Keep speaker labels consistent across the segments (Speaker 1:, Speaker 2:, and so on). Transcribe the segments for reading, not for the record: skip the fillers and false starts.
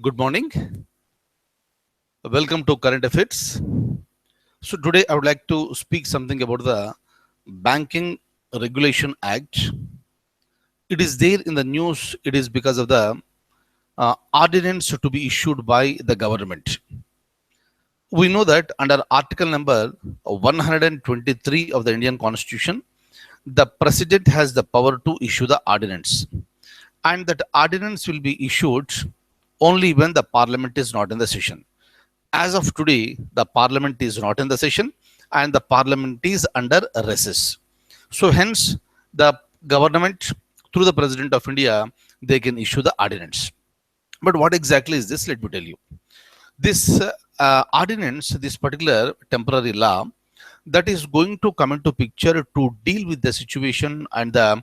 Speaker 1: Good morning. Welcome to Current Affairs. So today I would like to speak something about the Banking Regulation Act. It is there in the news. It is because of the ordinance to be issued by the government. We know that under Article number 123 of the Indian Constitution, the President has the power to issue the ordinance, and that ordinance will be issued only when the Parliament is not in the session. As of today, the Parliament is not in the session and the Parliament is under recess. So hence, the government through the President of India, they can issue the ordinance. But what exactly is this? Let me tell you. This ordinance, this particular temporary law, that is going to come into picture to deal with the situation and the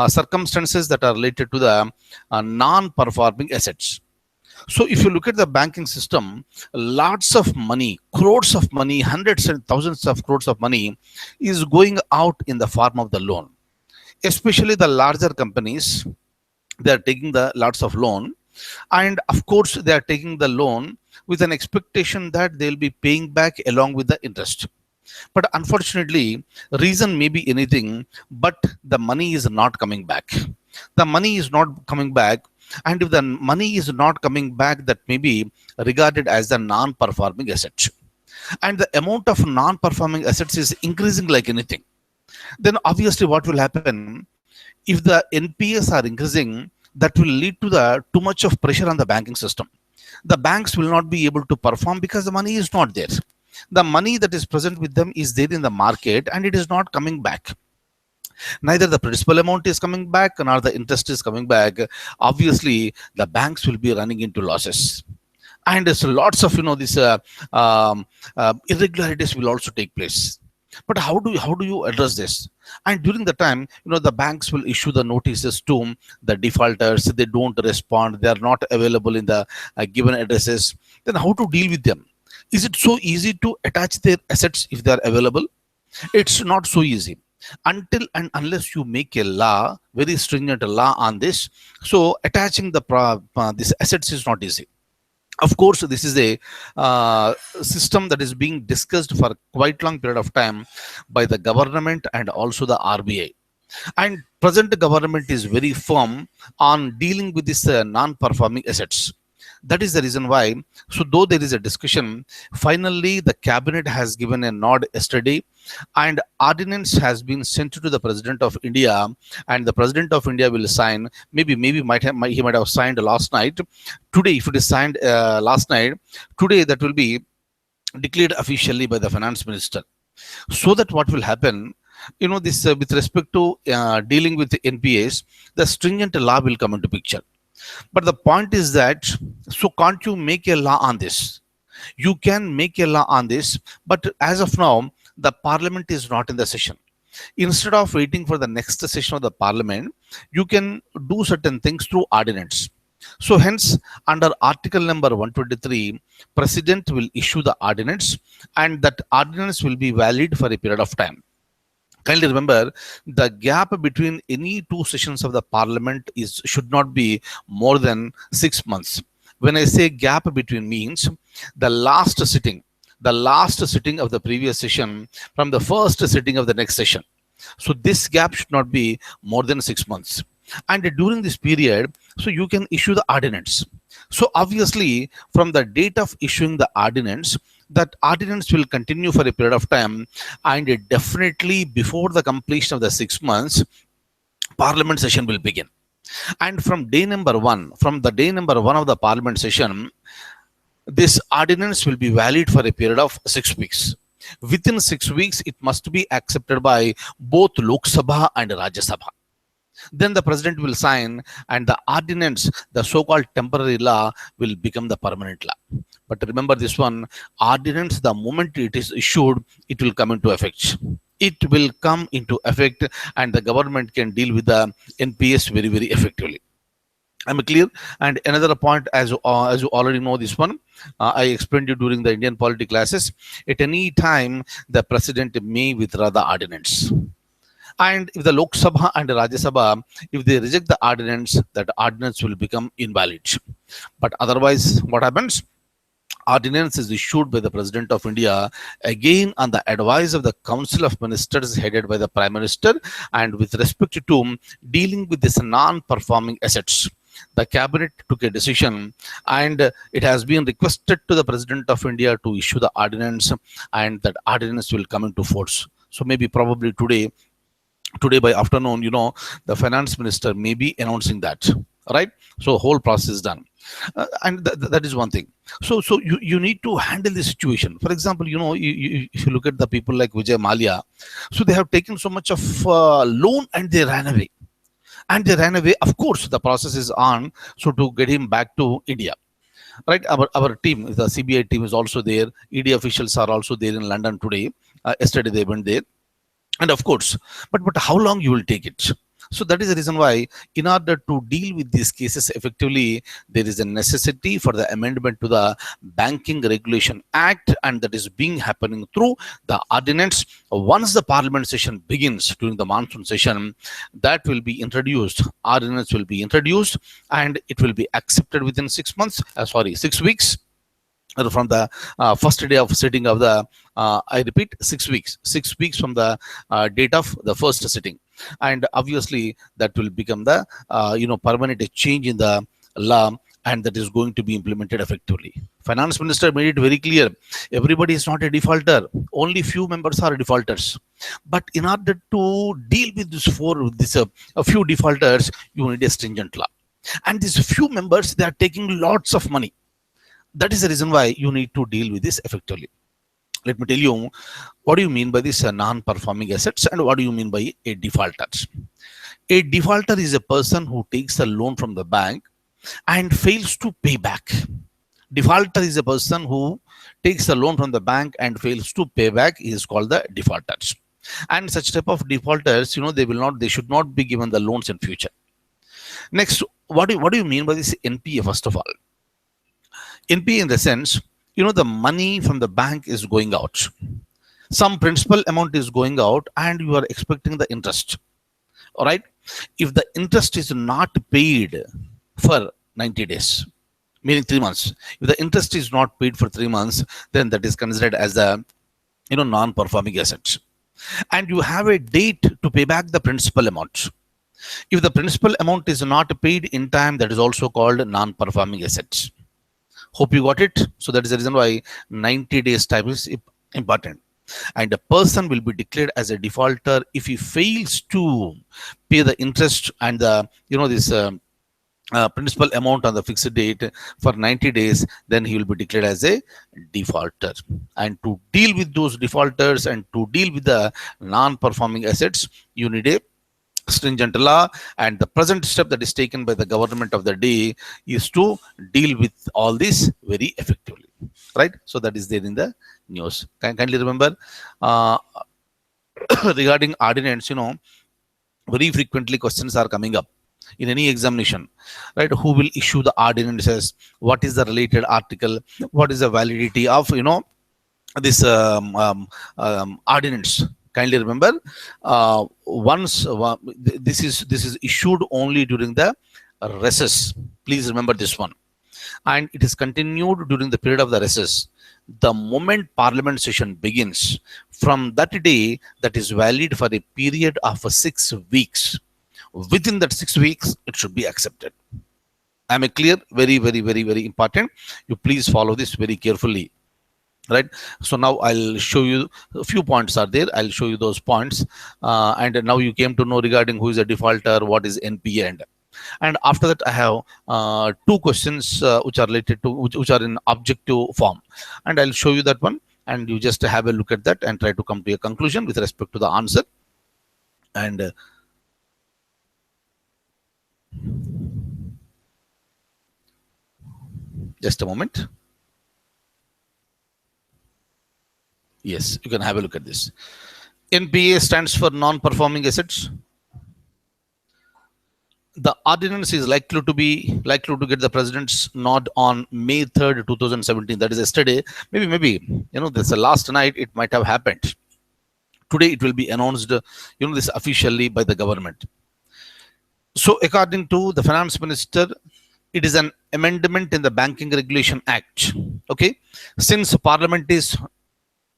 Speaker 1: circumstances that are related to the non-performing assets. So if you look at the banking system, lots of money, crores of money, hundreds and thousands of crores of money is going out in the form of the loan. Especially the larger companies, they are taking the lots of loan. And of course, they are taking the loan with an expectation that they'll be paying back along with the interest. But unfortunately, reason may be anything, but the money is not coming back. The money is not coming back, and if the money is not coming back, that may be regarded as the non-performing asset. And the amount of non-performing assets is increasing like anything. Then obviously what will happen if the NPAs are increasing, that will lead to the too much of pressure on the banking system. The banks will not be able to perform because the money is not there. The money that is present with them is there in the market and it is not coming back. Neither the principal amount is coming back nor the interest is coming back. Obviously, the banks will be running into losses. And there's lots of this irregularities will also take place. But how do you address this? And during the time, the banks will issue the notices to the defaulters. They don't respond. They are not available in the given addresses. Then how to deal with them? Is it so easy to attach their assets if they are available? It's not so easy until and unless you make a law, very stringent law on this. So attaching these assets is not easy. Of course, this is a system that is being discussed for quite long period of time by the government and also the RBI. And present government is very firm on dealing with this non-performing assets. That is the reason why. So though there is a discussion, finally the cabinet has given a nod yesterday, and ordinance has been sent to the President of India, and the President of India will sign. Maybe he might have signed last night. Today, if it is signed last night, today that will be declared officially by the Finance Minister. So that what will happen, this with respect to dealing with the NPAs, the stringent law will come into picture. But the point is that, so can't you make a law on this? You can make a law on this, but as of now, the Parliament is not in the session. Instead of waiting for the next session of the Parliament, you can do certain things through ordinance. So hence, under Article number 123, President will issue the ordinance, and that ordinance will be valid for a period of time. Kindly remember, the gap between any two sessions of the Parliament should not be more than 6 months. When I say gap between, means the last sitting of the previous session from the first sitting of the next session. So this gap should not be more than 6 months. And during this period, so you can issue the ordinance. So obviously, from the date of issuing the ordinance, that ordinance will continue for a period of time, and definitely before the completion of the 6 months, Parliament session will begin. And from the day number one of the Parliament session, this ordinance will be valid for a period of 6 weeks. Within 6 weeks, it must be accepted by both Lok Sabha and Rajya Sabha. Then the President will sign, and the ordinance, the so-called temporary law, will become the permanent law. But remember this one, ordinance, the moment it is issued, it will come into effect. It will come into effect, and the government can deal with the NPS very, very effectively. I'm clear. And another point, as you already know this one, I explained you during the Indian polity classes. At any time, the President may withdraw the ordinance. And if the Lok Sabha and Rajya Sabha, if they reject the ordinance, that ordinance will become invalid. But otherwise, what happens? Ordinance is issued by the President of India, again on the advice of the Council of Ministers headed by the Prime Minister, and with respect to dealing with this non-performing assets. The cabinet took a decision, and it has been requested to the President of India to issue the ordinance, and that ordinance will come into force. So maybe probably today by afternoon, the finance minister may be announcing that, right? So whole process is done. And that is one thing. So you need to handle the situation. For example, if you look at the people like Vijay Malia, so they have taken so much of loan and they ran away. And they ran away. Of course, the process is on. So to get him back to India, right? Our team, the CBI team, is also there. ED officials are also there in London today. Yesterday they went there. And of course, but how long you will take it? So that is the reason why, in order to deal with these cases effectively, there is a necessity for the amendment to the Banking Regulation Act, and that is being happening through the ordinance. Once the Parliament session begins during the monsoon session, that will be introduced. Ordinance will be introduced, and it will be accepted within 6 weeks from the first day of sitting of the I repeat, 6 weeks from the date of the first sitting. And obviously that will become the permanent change in the law, and that is going to be implemented effectively. Finance minister made it very clear, everybody is not a defaulter, only few members are defaulters. But in order to deal with a few defaulters, you need a stringent law. And these few members, they are taking lots of money. That is the reason why you need to deal with this effectively. Let me tell you, what do you mean by this non-performing assets, and what do you mean by a defaulter? A defaulter is a person who takes a loan from the bank and fails to pay back. Defaulter is a person who takes a loan from the bank and fails to pay back. He is called the defaulters. And such type of defaulters, they should not be given the loans in future. Next, what do you mean by this NPA? First of all, NPA in the sense, the money from the bank is going out. Some principal amount is going out, and you are expecting the interest. All right. If the interest is not paid for 90 days, meaning 3 months, if the interest is not paid for 3 months, then that is considered as a non-performing asset. And you have a date to pay back the principal amount. If the principal amount is not paid in time, that is also called non-performing assets. Hope you got it. So that is the reason why 90 days time is important. And a person will be declared as a defaulter if he fails to pay the interest and the principal amount on the fixed date for 90 days, then he will be declared as a defaulter. And to deal with those defaulters and to deal with the non-performing assets, you need a stringent law. And the present step that is taken by the government of the day is to deal with all this very effectively, right? So that is there in the news. Kindly remember, regarding ordinance, very frequently questions are coming up in any examination, right? Who will issue the ordinances? What is the related article? What is the validity of this ordinance? Kindly remember, this is issued only during the recess. Please remember this one. And it is continued during the period of the recess. The moment Parliament session begins, from that day, that is valid for a period of 6 weeks. Within that 6 weeks, it should be accepted. Am I clear? Very, very, very, very important. You please follow this very carefully. Right. So now I'll show you a few points are there. I'll show you those points. And now you came to know regarding who is a defaulter, what is NPA. And after that, I have 2 questions which are related to, which are in objective form. And I'll show you that one. And you just have a look at that and try to come to a conclusion with respect to the answer. And just a moment. Yes, you can have a look at this. NPA stands for non-performing assets. The ordinance is likely to get the president's nod on May 3rd, 2017. That is yesterday. Maybe, that's the last night it might have happened. Today it will be announced, this officially by the government. So according to the finance minister, it is an amendment in the Banking Regulation Act. Okay, since parliament is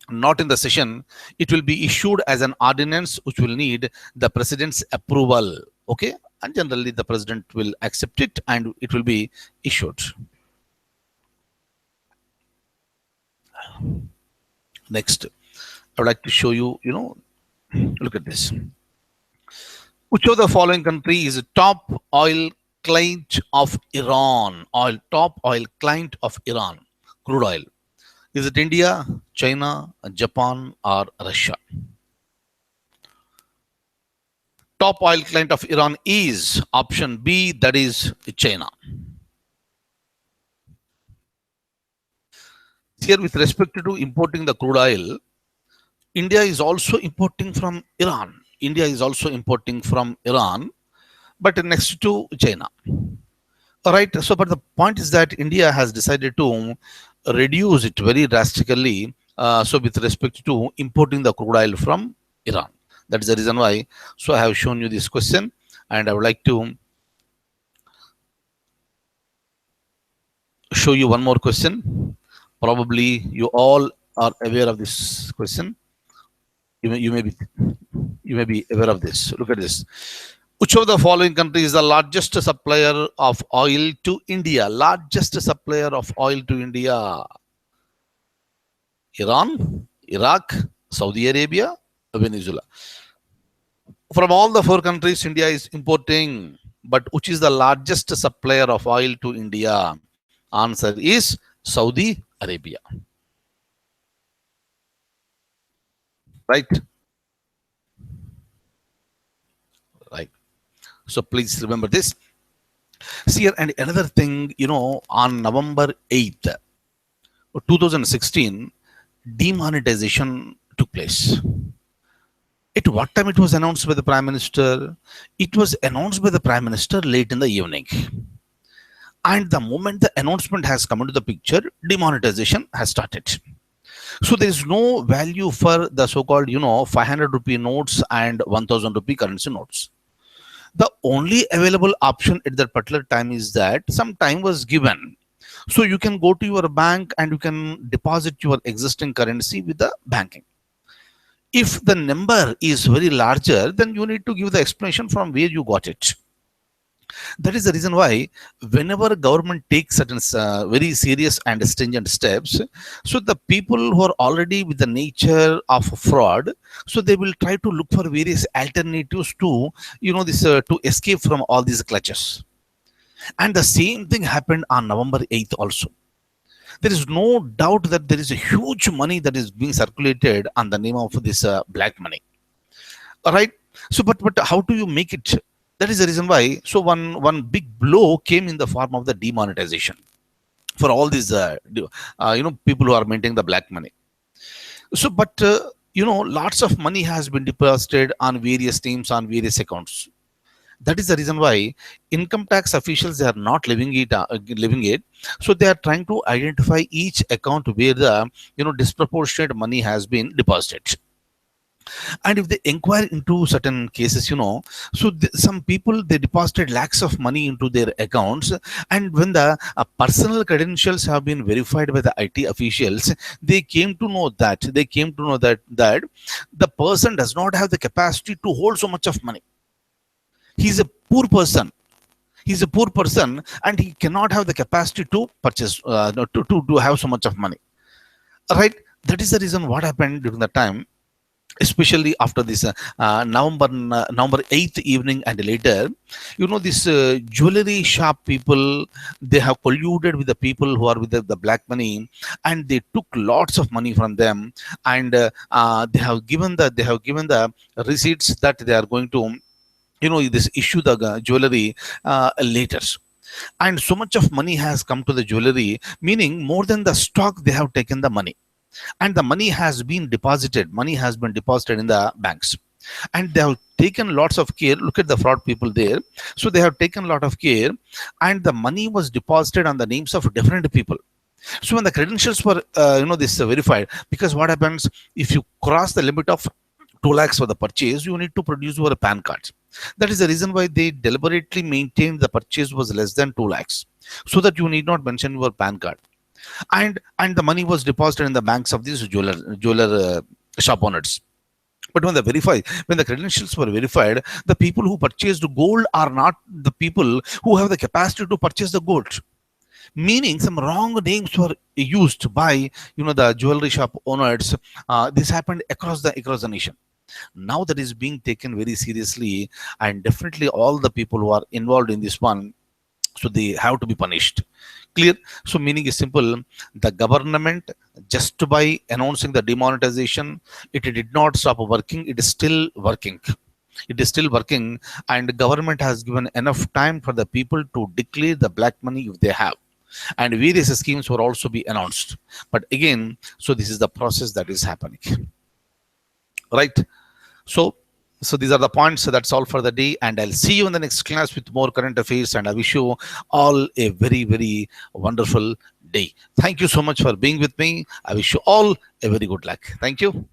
Speaker 1: not in the session, it will be issued as an ordinance which will need the president's approval. Okay, and generally the president will accept it and it will be issued. Next, I would like to show you, look at this. Which of the following country is top oil client of Iran? Top oil client of Iran, crude oil. Is it India, China, Japan, or Russia? Top oil client of Iran is option B, that is China. Here, with respect to importing the crude oil, India is also importing from Iran. India is also importing from Iran, but next to China. All right. So, but the point is that India has decided to reduce it very drastically. So, with respect to importing the crude oil from Iran, that is the reason why. So, I have shown you this question, and I would like to show you one more question. Probably you all are aware of this question. You may be aware of this. Look at this. Which of the following country is the largest supplier of oil to India? Largest supplier of oil to India? Iran, Iraq, Saudi Arabia, Venezuela. From all the four countries, India is importing, but which is the largest supplier of oil to India? Answer is Saudi Arabia. Right? Right. So please remember this. See here, and another thing, on November 8th, 2016, demonetization took place. At what time it was announced by the Prime Minister? It was announced by the Prime Minister late in the evening. And the moment the announcement has come into the picture, demonetization has started. So there is no value for the so-called, 500 rupee notes and 1000 rupee currency notes. The only available option at that particular time is that some time was given. So you can go to your bank and you can deposit your existing currency with the banking. If the number is very larger, then you need to give the explanation from where you got it. That is the reason why whenever government takes certain very serious and stringent steps, so the people who are already with the nature of fraud, so they will try to look for various alternatives to, to escape from all these clutches. And the same thing happened on November 8th also. There is no doubt that there is a huge money that is being circulated on the name of this black money. All right. So, but how do you make it? That is the reason why. So one big blow came in the form of the demonetization for all these people who are maintaining the black money. So, but lots of money has been deposited on various names on various accounts. That is the reason why income tax officials, they are not living it. So they are trying to identify each account where the disproportionate money has been deposited. And if they inquire into certain cases, so some people, they deposited lakhs of money into their accounts, and when the personal credentials have been verified by the IT officials, they came to know that the person does not have the capacity to hold so much of money. He's a poor person. And he cannot have the capacity to purchase, to have so much of money. Right? That is the reason what happened during the time, especially after this November 8th evening and later, this jewelry shop people, they have colluded with the people who are with the black money, and they took lots of money from them, and they have given the receipts that they are going to this issue the jewelry later. And so much of money has come to the jewelry, meaning more than the stock, they have taken the money. And the money has been deposited in the banks, and they have taken lots of care. Look at the fraud people there. So they have taken a lot of care, and the money was deposited on the names of different people. So when the credentials were verified, because what happens if you cross the limit of 2 lakhs for the purchase, you need to produce your PAN card. That is the reason why they deliberately maintained the purchase was less than 2 lakhs, so that you need not mention your PAN card. And the money was deposited in the banks of these jeweler shop owners. But when the credentials were verified, the people who purchased gold are not the people who have the capacity to purchase the gold. Meaning, some wrong names were used by the jewelry shop owners. This happened across the nation. Now that is being taken very seriously, and definitely all the people who are involved in this one, so they have to be punished. Clear? So meaning is simple. The government, just by announcing the demonetization, it did not stop working. It is still working. It is still working, and government has given enough time for the people to declare the black money if they have, and various schemes will also be announced. But again, so this is the process that is happening, right? So so these are the points. So that's all for the day, and I'll see you in the next class with more current affairs, and I wish you all a very, very wonderful day. Thank you so much for being with me. I wish you all a very good luck. Thank you.